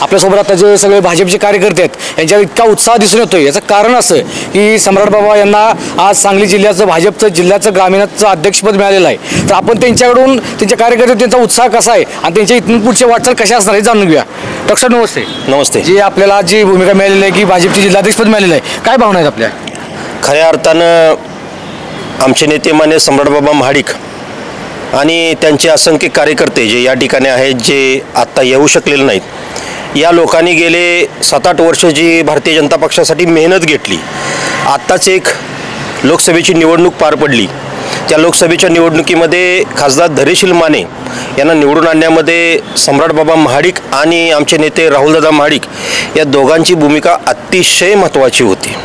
आपल्यासोबत आता जे सगळे भाजपचे कार्यकर्ते आहेत यांच्यावर इतका उत्साह दिसून येतोय, याचं कारण असं की सम्राट बाबा यांना आज सांगली जिल्ह्याचं भाजपचं जिल्ह्याचं ग्रामीणचं अध्यक्षपद मिळालेलं आहे. तर आपण त्यांच्याकडून त्यांच्या कार्यकर्ते त्यांचा उत्साह कसा आहे आणि त्यांच्या इथून पुढचे वाटचाल कशा असणार हे जाणून घेऊया. डॉक्टर नमस्ते. नमस्ते. जी आपल्याला जी भूमिका मिळालेली आहे की भाजपचे जिल्हाध्यक्षपद मिळालेलं आहे, काय भावना आहेत आपल्या? खऱ्या अर्थानं आमचे नेते मान्य सम्राटबाबा महाडिक आणि त्यांचे असंख्य कार्यकर्ते जे या ठिकाणी आहेत, जे आत्ता येऊ शकलेले नाहीत, या लोकांनी गेले 7-8 वर्ष जी भारतीय जनता पक्षासाठी मेहनत घेतली. आत्ताच एक लोकसभेची निवडणूक पार पडली. त्या लोकसभेच्या निवडणुकीमध्ये खासदार धैर्यशील माने यांना निवडून आणण्यामध्ये सम्राटबाबा महाडिक आणि आमचे नेते राहुलदादा महाडिक या दोघांची भूमिका अतिशय महत्त्वाची होती.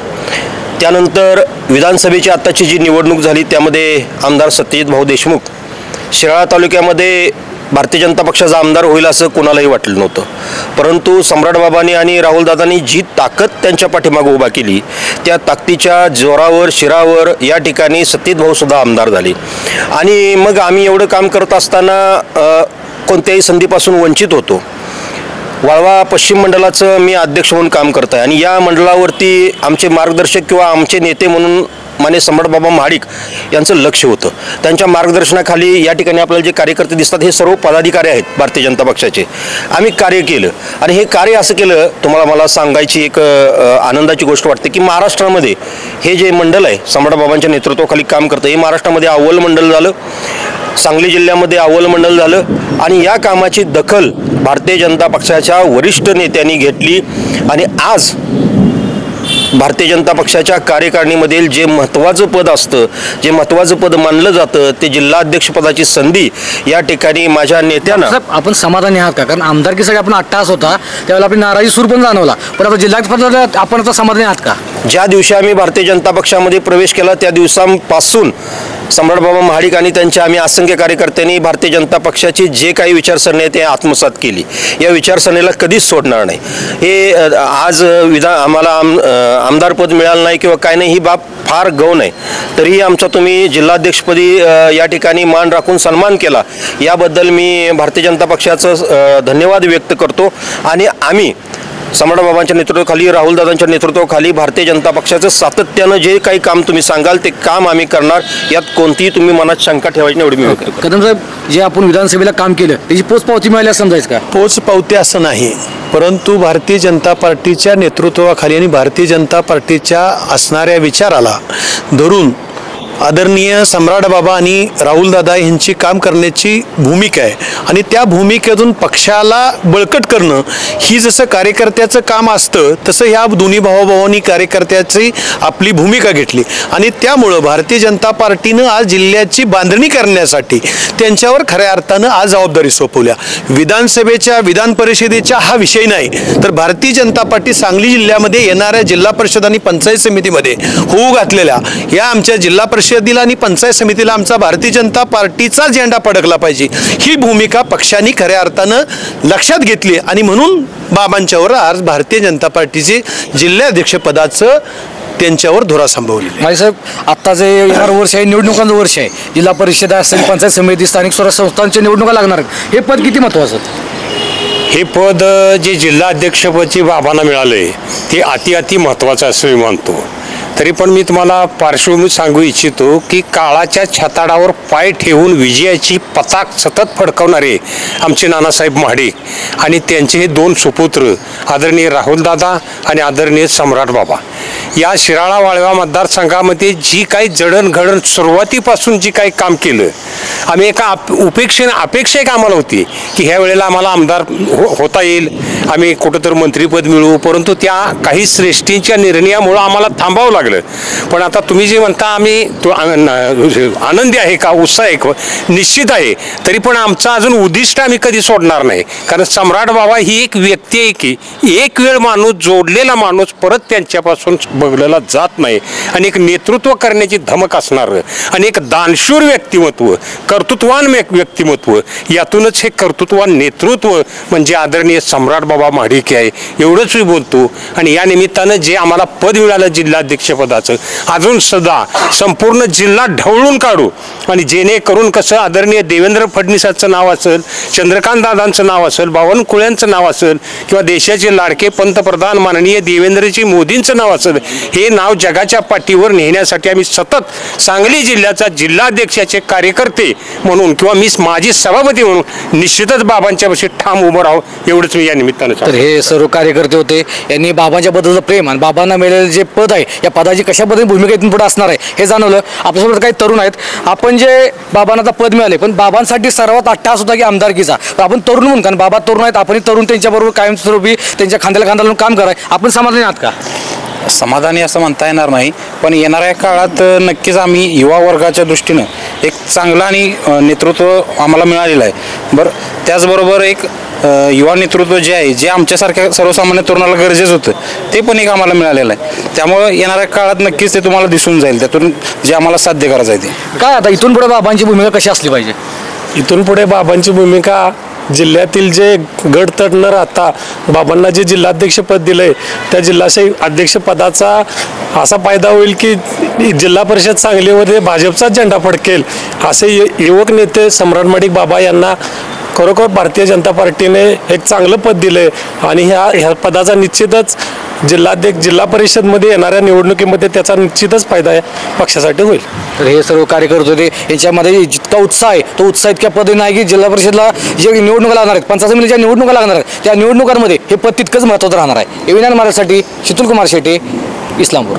त्यानंतर विधानसभेची आत्ताची जी निवडणूक झाली त्यामध्ये आमदार सत्यजित भाऊ देशमुख शिराळा तालुक्यामध्ये भारतीय जनता पक्षाचा आमदार होईल असं कोणालाही वाटलं नव्हतं. परंतु सम्राटबाबांनी आणि राहुलदादांनी जी ताकद त्यांच्या पाठीमागे उभा केली, त्या ताकदीच्या जोरावर शिरावर या ठिकाणी सत्यजित भाऊसुद्धा आमदार झाले. आणि मग आम्ही एवढं काम करत असताना कोणत्याही संधीपासून वंचित होतो. वाळवा पश्चिम मंडळाचं मी अध्यक्ष म्हणून काम करत आहे आणि या मंडळावरती आमचे मार्गदर्शक किंवा आमचे नेते म्हणून माने सम्राटबाबा महाडिक यांचं लक्ष होतं. त्यांच्या मार्गदर्शनाखाली या ठिकाणी आपल्याला जे कार्यकर्ते दिसतात हे सर्व पदाधिकारी आहेत भारतीय जनता पक्षाचे. आम्ही कार्य केलं आणि हे कार्य असं केलं, तुम्हाला मला सांगायची एक आनंदाची गोष्ट वाटते की महाराष्ट्रामध्ये हे जे मंडळ आहे सम्राटबाबांच्या नेतृत्वाखाली काम करतं, हे महाराष्ट्रामध्ये अव्वल मंडळ झालं, सांगली जिल्ह्यामध्ये अव्वल मंडळ झालं आणि या कामाची दखल भारतीय जनता पक्षाच्या वरिष्ठ नेत्यांनी घेतली. आणि आज भारतीय जनता पक्षाच्या कार्यकारिणीमधील जे महत्त्वाचं पद असतं, जे महत्त्वाचं पद मानलं जातं, ते जिल्हाध्यक्षपदाची संधी या ठिकाणी माझ्या नेत्यांना. आपण समाधानी आहात का? कारण आमदारकीसाठी आपण अट्टहास होता त्यावेळेला आपली नाराजी सूर पण जाणवला, पण आता जिल्हाध्यक्षपदाला आपण आता समाधानी आहात का? ज्या दिवशी आम्ही भारतीय जनता पक्षामध्ये प्रवेश केला त्या दिवसांपासून सम्राटबाबा महाडिक आणि त्यांच्या आम्ही असंख्य कार्यकर्त्यांनी भारतीय जनता पक्षाची जे काही विचारसरणी आहे ते आत्मसात केली. या विचारसरणीला कधीच सोडणार नाही. हे आज आम्हाला आमदारपद मिळालं नाही किंवा काय नाही ही बाब फार गौण आहे, तरीही आमचा तुम्ही जिल्हाध्यक्षपदी या ठिकाणी मान राखून सन्मान केला, याबद्दल मी भारतीय जनता पक्षाचं धन्यवाद व्यक्त करतो. आणि आम्ही सम्राटबाबांच्या नेतृत्वाखाली, राहुलदादांच्या नेतृत्वाखाली भारतीय जनता पक्षाचं सातत्यानं जे काही काम तुम्ही सांगाल ते काम आम्ही करणार, यात कोणतीही तुम्ही मनात शंका ठेवायची नाही एवढी मी व्यक्त करतो. कदम साहेब, जे आपण विधानसभेला काम केलं त्याची पोचपावती मिळाली असं समजायचं का? पोचपावती असं नाही, परंतु भारतीय जनता पार्टीच्या नेतृत्वाखाली आणि भारतीय जनता पार्टीच्या असणाऱ्या विचाराला धरून आदरणीय सम्राटबाबा आणि राहुलदादा यांची काम करण्याची भूमिका आहे आणि त्या भूमिकेतून पक्षाला बळकट करणं ही जसं कार्यकर्त्याचं काम असतं तसं ह्या दोन्ही भावाभावांनी कार्यकर्त्याची आपली भूमिका घेतली आणि त्यामुळं भारतीय जनता पार्टीनं आज जिल्ह्याची बांधणी करण्यासाठी त्यांच्यावर खऱ्या अर्थानं आज जबाबदारी सोपवल्या. विधानसभेच्या विधान परिषदेच्या हा विषय नाही, तर भारतीय जनता पार्टी सांगली जिल्ह्यामध्ये येणाऱ्या जिल्हा परिषद आणि पंचायत समितीमध्ये होऊ घातलेल्या या आमच्या जिल्हा परिषदेला आणि पंचायत समितीला आमचा भारतीय जनता पार्टीचा झेंडा फडकला पाहिजे, ही भूमिका पक्षाने खऱ्या अर्थानं लक्षात घेतली आणि म्हणून बाबांच्यावर आज भारतीय जनता पार्टीचे जिल्हाध्यक्षपदाचं त्यांच्यावर धुरा संभवलेला आहे. साहेब, आता जे येणार वर्ष आहे निवडणुकांचं वर्ष आहे, जिल्हा परिषद असेल, पंचायत समिती, स्थानिक स्वराज्य संस्थांच्या निवडणुका लागणार आहेत, हे पद किती महत्त्वाचं? हे पद जे जिल्हा अध्यक्षपदची बाबांना मिळाले ते अति महत्त्वाचं असं मी मानतो. तरी पण मी तुम्हाला पार्श्वभूमी सांगू इच्छितो की काळाच्या छताडावर पाय ठेवून विजयाची पताक सतत फडकवणारे आमचे नानासाहेब महाडिक आणि त्यांचे हे 2 सुपुत्र आदरणीय राहुलदादा आणि आदरणीय सम्राटबाबा या शिराळा वाळवा मतदारसंघामध्ये जी काही जडणघडण सुरुवातीपासून जी काही काम केलं, आम्ही एका अपेक्षा एक आम्हाला होती की ह्या वेळेला आम्हाला आमदार होता येईल, आम्ही कुठंतरी मंत्रीपद मिळवू, परंतु त्या काही श्रेष्ठींच्या निर्णयामुळं आम्हाला थांबावं लागलं. पण आता तुम्ही जे म्हणता आम्ही आनंदी आहे का, उत्साह आहे, निश्चित आहे, तरी पण आमचं अजून उद्दिष्ट आम्ही कधी सोडणार नाही. कारण सम्राट बाबा ही एक व्यक्ती आहे की एक वेळ माणूस जोडलेला माणूस परत त्यांच्यापासून बघलेला जात नाही आणि एक नेतृत्व करण्याची धमक असणारं आणि एक दानशूर व्यक्तिमत्व, कर्तृत्वान व्यक्तिमत्व, यातूनच हे कर्तृत्वान नेतृत्व म्हणजे आदरणीय सम्राट सम्राटबाबा महाडिक आहे, एवढंच मी बोलतो. आणि या निमित्तानं जे आम्हाला पद मिळालं जिल्हाध्यक्षपदाचं, अजून सुद्धा संपूर्ण जिल्हा ढवळून काढू. आणि जेणेकरून कसं आदरणीय देवेंद्र फडणवीसांचं नाव असेल, चंद्रकांत दादांचं नाव असेल, बावनकुळ्यांचं नाव असेल, किंवा देशाचे लाडके पंतप्रधान माननीय देवेंद्रजी मोदींचं नाव असेल, हे नाव जगाच्या पाठीवर नेण्यासाठी आम्ही सतत सांगली जिल्ह्याचा जिल्हाध्यक्षाचे कार्यकर्ते म्हणून किंवा मी माजी सभापती म्हणून निश्चितच बाबांच्यापाशी ठाम उभं राहू, एवढंच मी या निमित्तानं तर हे सर्व कार्यकर्ते होते. यांनी बाबांच्या बद्दलचं प्रेम आणि बाबांना मिळालेलं जे पद आहे या पदाची कशा पद्धतीने भूमिका इथून पुढे असणार आहे हे जाणवलं. आपल्यासोबत काही तरुण आहेत. आपण जे बाबांना आता पद मिळाले, पण बाबांसाठी सर्वात अट्टहास होता की आमदारकीचा. आपण तरुण म्हणून, कारण बाबा तरुण आहेत, आपण तरुण त्यांच्याबरोबर कायमस्वरूपी त्यांच्या खांद्याला खांदा लावून काम कराय, आपण समाधानी आहात का? समाधानी असं म्हणता येणार नाही, पण येणाऱ्या काळात नक्कीच आम्ही युवा वर्गाच्या दृष्टीनं एक चांगलं आणि नेतृत्व आम्हाला मिळालेलं आहे. बरं, त्याचबरोबर एक युवा नेतृत्व जे आहे, जे आमच्यासारख्या सर्वसामान्य तरुणाला गरजेचं होतं, ते पण एक आम्हाला मिळालेलं आहे. त्यामुळं येणाऱ्या काळात नक्कीच ते तुम्हाला दिसून जाईल, त्यातून जे आम्हाला साध्य करायचं आहे ते काय. आता इथून पुढे बाबांची भूमिका कशी असली पाहिजे? इथून पुढे बाबांची भूमिका जिल्ह्यातील जे गडतट न राहता बाबांना जे जिल्हाध्यक्षपद दिलंय त्या अध्यक्षपदाचा असा फायदा होईल की जिल्हा परिषद सांगलीमध्ये भाजपचाच झेंडा फडकेल असे युवक नेते सम्राट महाडिक बाबा यांना खरोखर भारतीय जनता पार्टीने एक चांगलं पद दिलंय. आणि ह्या पदाचा निश्चितच जिल्हा परिषदमध्ये येणाऱ्या निवडणुकीमध्ये त्याचा निश्चितच फायदा पक्षासाठी होईल. तर हे सर्व कार्यकर्ते होते. यांच्यामध्ये जितका उत्साह आहे तो उत्साह इतक्या पद्धतीने आहे की जिल्हा परिषदला जे निवडणुका लागणार आहेत, पंचायत समितीच्या निवडणुका लागणार आहेत, त्या निवडणुकांमध्ये हे पद तितकंच महत्त्वाचं राहणार आहे. एविनान महाराजसाठी शीतल कुमार शेटे, इस्लामपूर.